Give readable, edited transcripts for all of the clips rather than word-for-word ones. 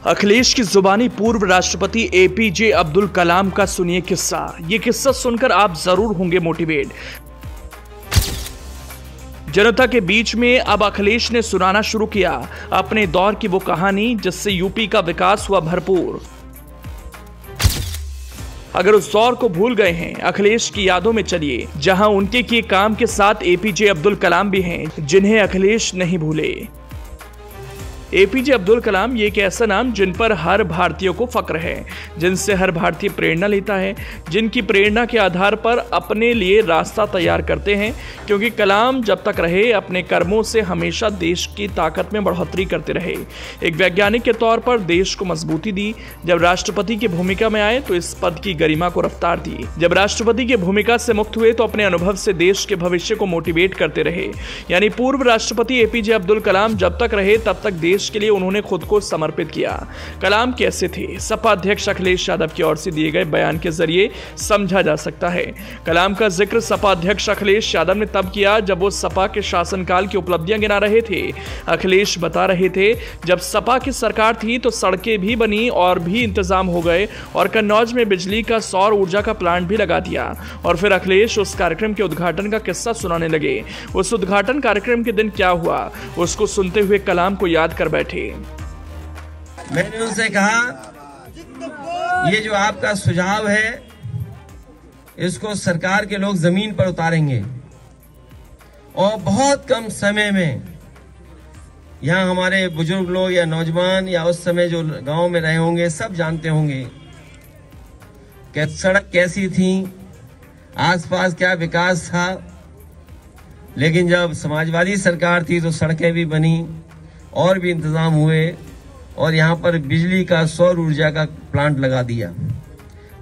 अखिलेश की जुबानी पूर्व राष्ट्रपति एपीजे अब्दुल कलाम का सुनिए किस्सा। ये किस्सा सुनकर आप जरूर होंगे मोटिवेट। जनता के बीच में अब अखिलेश ने सुनाना शुरू किया अपने दौर की वो कहानी जिससे यूपी का विकास हुआ भरपूर। अगर उस दौर को भूल गए हैं, अखिलेश की यादों में चलिए, जहां उनके किए काम के साथ एपीजे अब्दुल कलाम भी हैं, जिन्हें अखिलेश नहीं भूले। एपीजे अब्दुल कलाम ये एक ऐसा नाम जिन पर हर भारतीय को फक्र है, जिनसे हर भारतीय प्रेरणा लेता है, जिनकी प्रेरणा के आधार पर अपने लिए रास्ता तैयार करते हैं, क्योंकि कलाम जब तक रहे अपने कर्मों से हमेशा देश की ताकत में बढ़ोतरी करते रहे। एक वैज्ञानिक के तौर पर देश को मजबूती दी। जब राष्ट्रपति की भूमिका में आए तो इस पद की गरिमा को रफ्तार दी। जब राष्ट्रपति की भूमिका से मुक्त हुए तो अपने अनुभव से देश के भविष्य को मोटिवेट करते रहे। यानी पूर्व राष्ट्रपति एपीजे अब्दुल कलाम जब तक रहे तब तक देश के लिए उन्होंने खुद को समर्पित किया। कलाम कैसे थे, सपा अध्यक्ष अखिलेश यादव की ओर से दिए गए बयान के जरिए समझा जा सकता है। कलाम का जिक्र सपा अध्यक्ष अखिलेश यादव ने तब किया जब वो सपा के शासनकाल की उपलब्धियां गिना रहे थे। अखिलेश बता रहे थे, जब सपा की सरकार थी तो सड़कें भी बनी और भी इंतजाम हो गए और कन्नौज में बिजली का सौर ऊर्जा का प्लांट भी लगा दिया। और फिर अखिलेश उस कार्यक्रम के उद्घाटन का किस्सा सुनाने लगे। उस उद्घाटन कार्यक्रम के दिन क्या हुआ, उसको सुनते हुए कलाम को याद कर बैठे। मैंने उनसे कहा, ये जो आपका सुझाव है इसको सरकार के लोग जमीन पर उतारेंगे और बहुत कम समय में यहाँ हमारे बुजुर्ग लोग या नौजवान या उस समय जो गांव में रहे होंगे सब जानते होंगे कि सड़क कैसी थी, आसपास क्या विकास था। लेकिन जब समाजवादी सरकार थी तो सड़कें भी बनी और भी इंतजाम हुए और यहाँ पर बिजली का सौर ऊर्जा का प्लांट लगा दिया।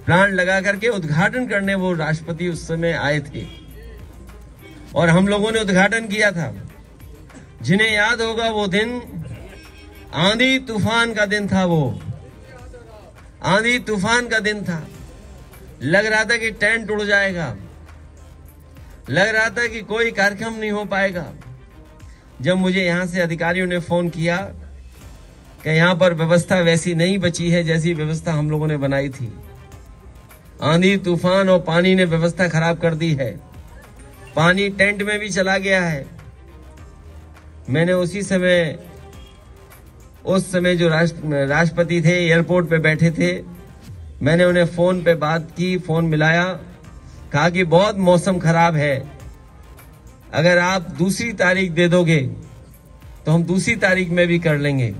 प्लांट लगा करके उद्घाटन करने वो राष्ट्रपति उस समय आए थे और हम लोगों ने उद्घाटन किया था। जिन्हें याद होगा वो दिन आंधी तूफान का दिन था। वो आंधी तूफान का दिन था। लग रहा था कि टेंट उड़ जाएगा, लग रहा था कि कोई कार्यक्रम नहीं हो पाएगा। जब मुझे यहां से अधिकारियों ने फोन किया कि यहां पर व्यवस्था वैसी नहीं बची है जैसी व्यवस्था हम लोगों ने बनाई थी, आंधी तूफान और पानी ने व्यवस्था खराब कर दी है, पानी टेंट में भी चला गया है। मैंने उसी समय उस समय जो राष्ट्रपति थे एयरपोर्ट पे बैठे थे, मैंने उन्हें फोन पे बात की, फोन मिलाया, कहा कि बहुत मौसम खराब है, अगर आप दूसरी तारीख दे दोगे तो हम दूसरी तारीख में भी कर लेंगे।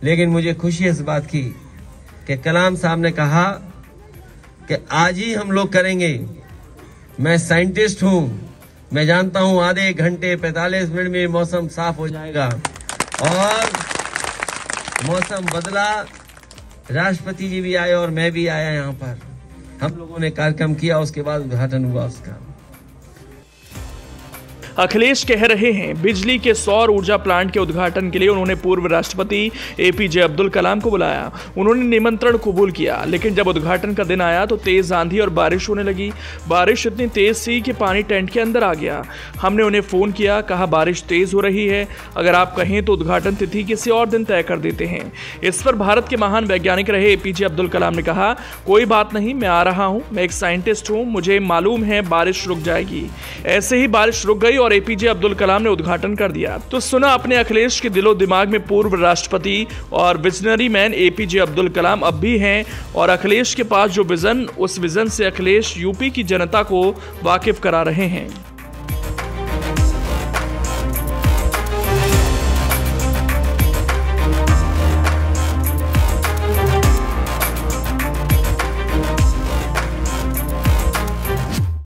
लेकिन मुझे खुशी इस बात की कि कलाम साहब ने कहा कि आज ही हम लोग करेंगे। मैं साइंटिस्ट हूं, मैं जानता हूं आधे घंटे 45 मिनट में मौसम साफ हो जाएगा। और मौसम बदला, राष्ट्रपति जी भी आए और मैं भी आया यहाँ पर। हम लोगों ने कार्यक्रम किया, उसके बाद उद्घाटन हुआ उसका। अखिलेश कह रहे हैं, बिजली के सौर ऊर्जा प्लांट के उद्घाटन के लिए उन्होंने पूर्व राष्ट्रपति एपीजे अब्दुल कलाम को बुलाया। उन्होंने निमंत्रण कबूल किया, लेकिन जब उद्घाटन का दिन आया तो तेज आंधी और बारिश होने लगी। बारिश इतनी तेज थी कि पानी टेंट के अंदर आ गया। हमने उन्हें फोन किया, कहा बारिश तेज हो रही है, अगर आप कहें तो उद्घाटन तिथि किसी और दिन तय कर देते हैं। इस पर भारत के महान वैज्ञानिक रहे एपीजे अब्दुल कलाम ने कहा, कोई बात नहीं, मैं आ रहा हूं, मैं एक साइंटिस्ट हूं, मुझे मालूम है बारिश रुक जाएगी। ऐसे ही बारिश रुक गई और एपीजे अब्दुल कलाम ने उद्घाटन कर दिया। तो सुना अपने अखिलेश के दिलो दिमाग में पूर्व राष्ट्रपति और visionary man APJ Abdul Kalam अब भी हैं, और अखिलेश के पास जो विजन, उस विजन से अखिलेश यूपी की जनता को वाकिफ करा रहे हैं।